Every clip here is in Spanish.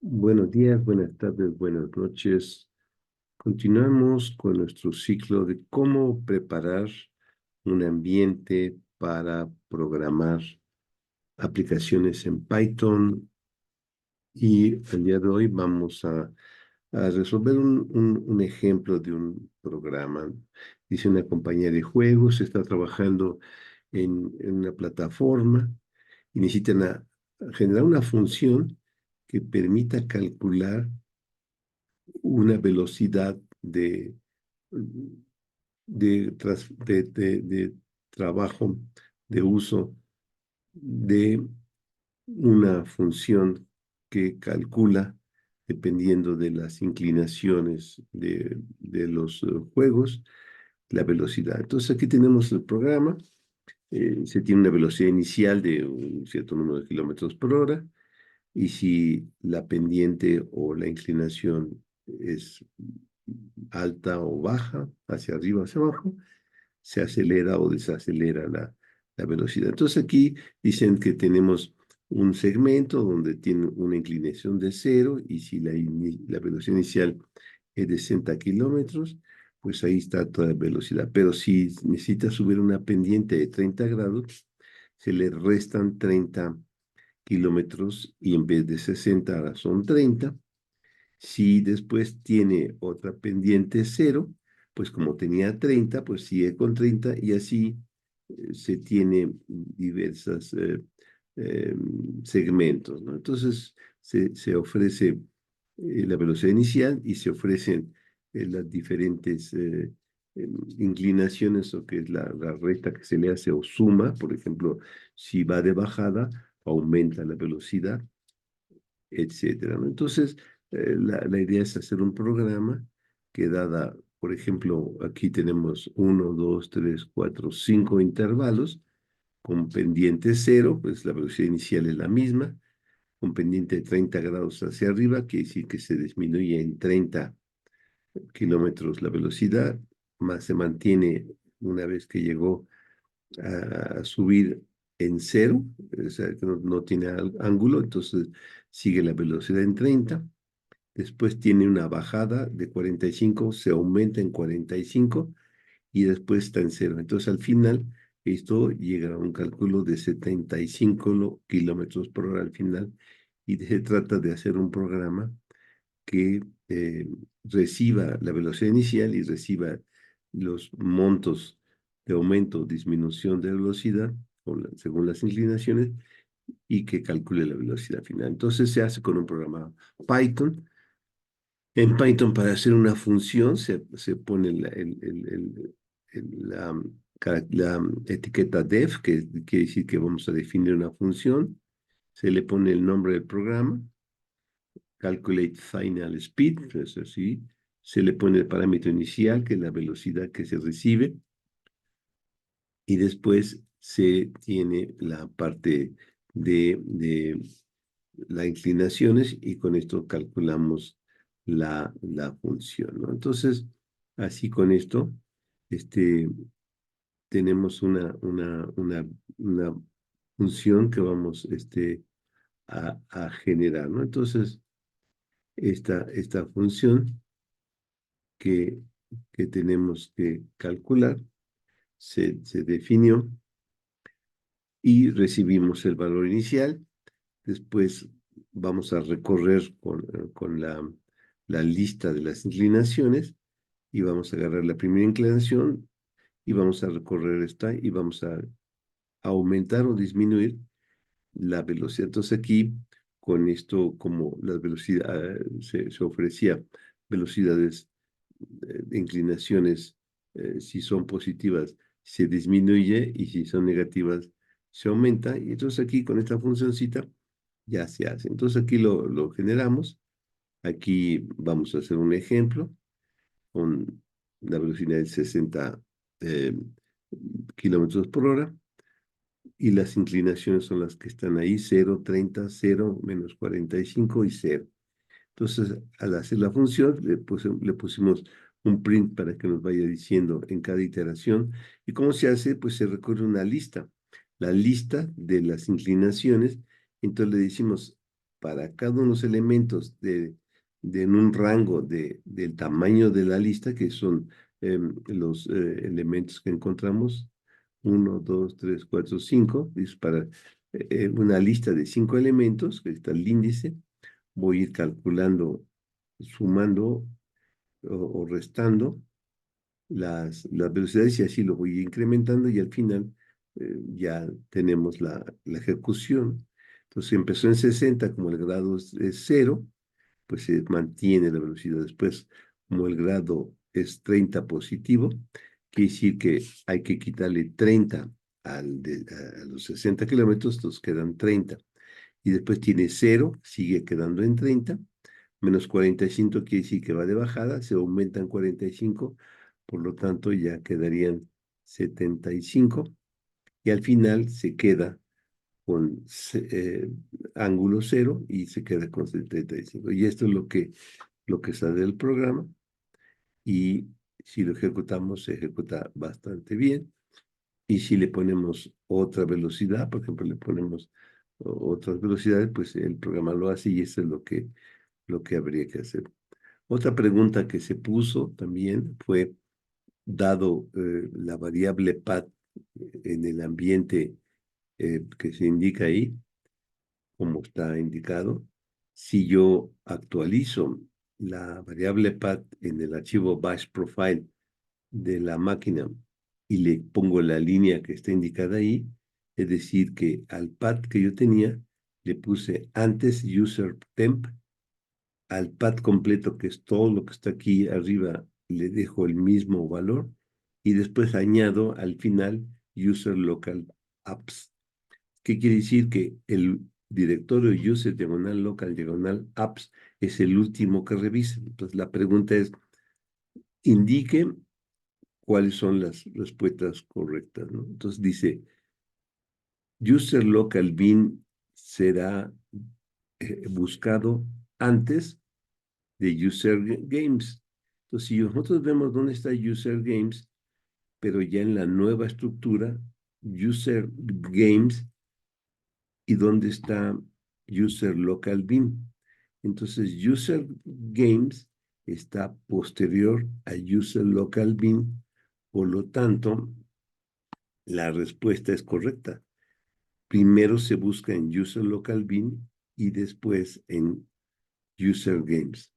Buenos días, buenas tardes, buenas noches. Continuamos con nuestro ciclo de cómo preparar un ambiente para programar aplicaciones en Python. Y el día de hoy vamos a resolver un ejemplo de un programa. Dice una compañía de juegos, está trabajando en una plataforma y necesitan generar una función que permita calcular una velocidad de trabajo, de uso de una función que calcula, dependiendo de las inclinaciones de los juegos, la velocidad. Entonces aquí tenemos el programa. Se tiene una velocidad inicial de un cierto número de kilómetros por hora, y si la pendiente o la inclinación es alta o baja, hacia arriba o hacia abajo, se acelera o desacelera la velocidad. Entonces aquí dicen que tenemos un segmento donde tiene una inclinación de 0, y si la velocidad inicial es de 60 kilómetros, pues ahí está toda la velocidad. Pero si necesita subir una pendiente de 30 grados, se le restan 30 kilómetros y en vez de 60 ahora son 30. Si después tiene otra pendiente 0, pues como tenía 30, pues sigue con 30, y así se tiene diversos segmentos, ¿no? Entonces se ofrece la velocidad inicial y se ofrecen las diferentes inclinaciones, o que es la recta que se le hace o suma. Por ejemplo, si va de bajada, aumenta la velocidad, etcétera, ¿no? Entonces, la idea es hacer un programa que, dada, por ejemplo, aquí tenemos 1, 2, 3, 4, 5 intervalos con pendiente 0, pues la velocidad inicial es la misma. Con pendiente de 30 grados hacia arriba, quiere decir que se disminuye en 30 kilómetros la velocidad, más se mantiene una vez que llegó a subir en 0, o sea, que no tiene ángulo. Entonces sigue la velocidad en 30. Después tiene una bajada de 45, se aumenta en 45 y después está en 0. Entonces al final esto llega a un cálculo de 75 kilómetros por hora al final, y se trata de hacer un programa que reciba la velocidad inicial y reciba los montos de aumento o disminución de velocidad según las inclinaciones, y que calcule la velocidad final. Entonces se hace con un programa Python. En Python, para hacer una función, se pone la etiqueta def, que quiere decir que vamos a definir una función. Se le pone el nombre del programa, calculate final speed, es así. Se le pone el parámetro inicial, que es la velocidad que se recibe, y después se tiene la parte de las inclinaciones, y con esto calculamos la función, ¿no? Entonces, así con esto, este, tenemos una función que vamos a generar, ¿no? Entonces, esta función que, que tenemos que calcular se definió, y recibimos el valor inicial. Después vamos a recorrer con la lista de las inclinaciones, y vamos a agarrar la primera inclinación y vamos a recorrer esta, y vamos a aumentar o disminuir la velocidad. Entonces aquí, con esto, como la velocidad se ofrecía velocidades de inclinaciones, si son positivas se disminuye, y si son negativas se aumenta. Y entonces aquí, con esta funcioncita, ya se hace. Entonces aquí lo generamos. Aquí vamos a hacer un ejemplo con la velocidad de 60 eh, kilómetros por hora, y las inclinaciones son las que están ahí: 0, 30, 0, menos 45 y 0. Entonces, al hacer la función, le pusimos un print para que nos vaya diciendo en cada iteración. ¿Y cómo se hace? Pues se recorre una lista, la lista de las inclinaciones. Entonces le decimos, para cada uno de los elementos en un rango del tamaño de la lista, que son los elementos que encontramos, 1, 2, 3, 4, 5, es para una lista de 5 elementos, que está el índice, voy a ir calculando, sumando o restando las velocidades y así lo voy incrementando y al final ya tenemos la ejecución. Entonces si empezó en 60, como el grado es 0, pues se mantiene la velocidad. Después, como el grado es 30 positivo, quiere decir que hay que quitarle 30 a los 60 kilómetros, entonces quedan 30. Y después tiene 0, sigue quedando en 30, menos 45 quiere decir que va de bajada, se aumentan 45, por lo tanto ya quedarían 75, y al final se queda con ángulo 0 y se queda con 75. Y esto es lo que sale del programa, y si lo ejecutamos, se ejecuta bastante bien. Y si le ponemos otra velocidad, por ejemplo, le ponemos otras velocidades, pues el programa lo hace y eso es lo que habría que hacer. Otra pregunta que se puso también fue, dado la variable path en el ambiente que se indica ahí, como está indicado, si yo actualizo la variable path en el archivo bash profile de la máquina y le pongo la línea que está indicada ahí, es decir, que al path que yo tenía le puse antes user temp, al pad completo, que es todo lo que está aquí arriba, le dejo el mismo valor y después añado al final user local apps. ¿Qué quiere decir? Que el directorio user diagonal local diagonal apps es el último que revisa. Entonces la pregunta es, indique cuáles son las respuestas correctas, ¿no? Entonces dice, user local bin será buscado antes de User Games. Entonces, si nosotros vemos dónde está User Games, pero ya en la nueva estructura, User Games, y dónde está User Local Bin. Entonces, User Games está posterior a User Local Bin, por lo tanto, la respuesta es correcta. Primero se busca en User Local Bin y después en User Games.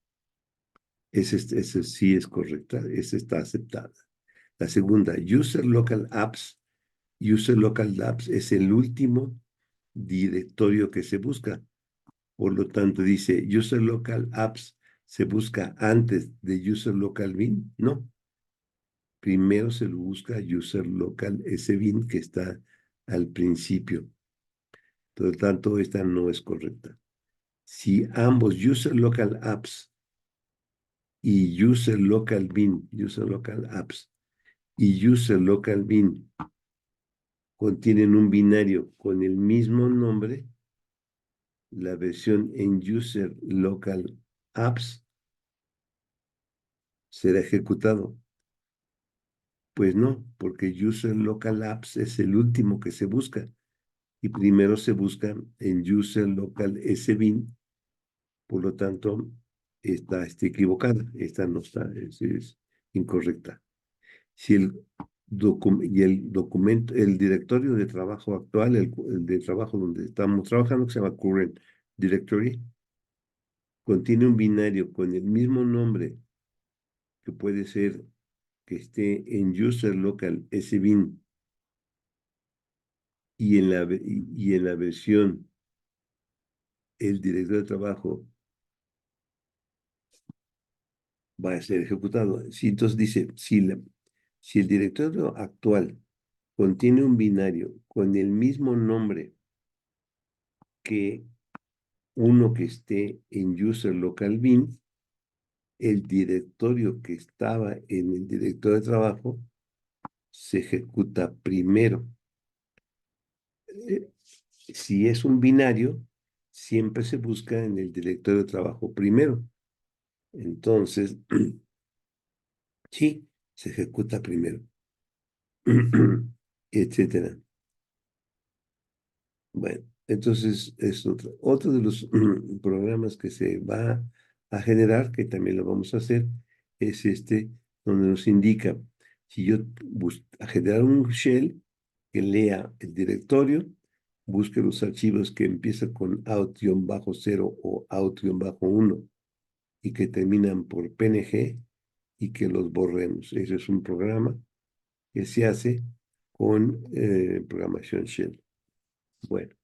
Ese sí es correcta, esa está aceptada. La segunda, User Local Apps. User Local Apps es el último directorio que se busca. Por lo tanto, dice, User Local Apps se busca antes de User Local Bin. No. Primero se lo busca User Local SBin, que está al principio. Por lo tanto, esta no es correcta. Si ambos User Local Apps y User Local Bin, User Local Apps y User Local Bin contienen un binario con el mismo nombre, la versión en User Local Apps será ejecutado. Pues no, porque User Local Apps es el último que se busca y primero se busca en User Local SBin, por lo tanto, está equivocada, esta no está, es incorrecta. Si el documento, el directorio de trabajo actual, el de trabajo donde estamos trabajando, que se llama Current Directory, contiene un binario con el mismo nombre, que puede ser que esté en User Local SBin y en la versión, el directorio de trabajo va a ser ejecutado. Si entonces dice, si el directorio actual contiene un binario con el mismo nombre que uno que esté en User Local Bin, el directorio que estaba en el directorio de trabajo se ejecuta primero. Si es un binario, siempre se busca en el directorio de trabajo primero. Entonces, sí, se ejecuta primero, etcétera. Bueno, Entonces, es otro de los programas que se va a generar, que también lo vamos a hacer, es este, donde nos indica si yo a generar un shell que lea el directorio, busque los archivos que empiezan con out-0 o out-1 y que terminan por PNG y que los borremos. Ese es un programa que se hace con programación shell. Bueno.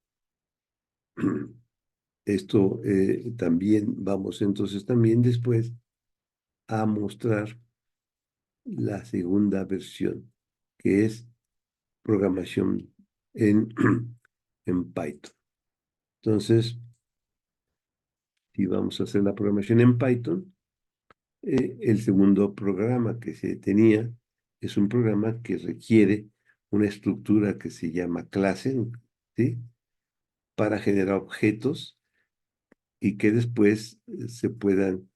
Esto también vamos entonces también después a mostrar la segunda versión, que es programación en, en Python. Entonces, si vamos a hacer la programación en Python, el segundo programa que se tenía es un programa que requiere una estructura que se llama clase, ¿sí? Para generar objetos y que después se puedan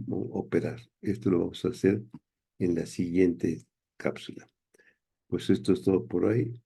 operar. Esto lo vamos a hacer en la siguiente cápsula. Pues esto es todo por hoy.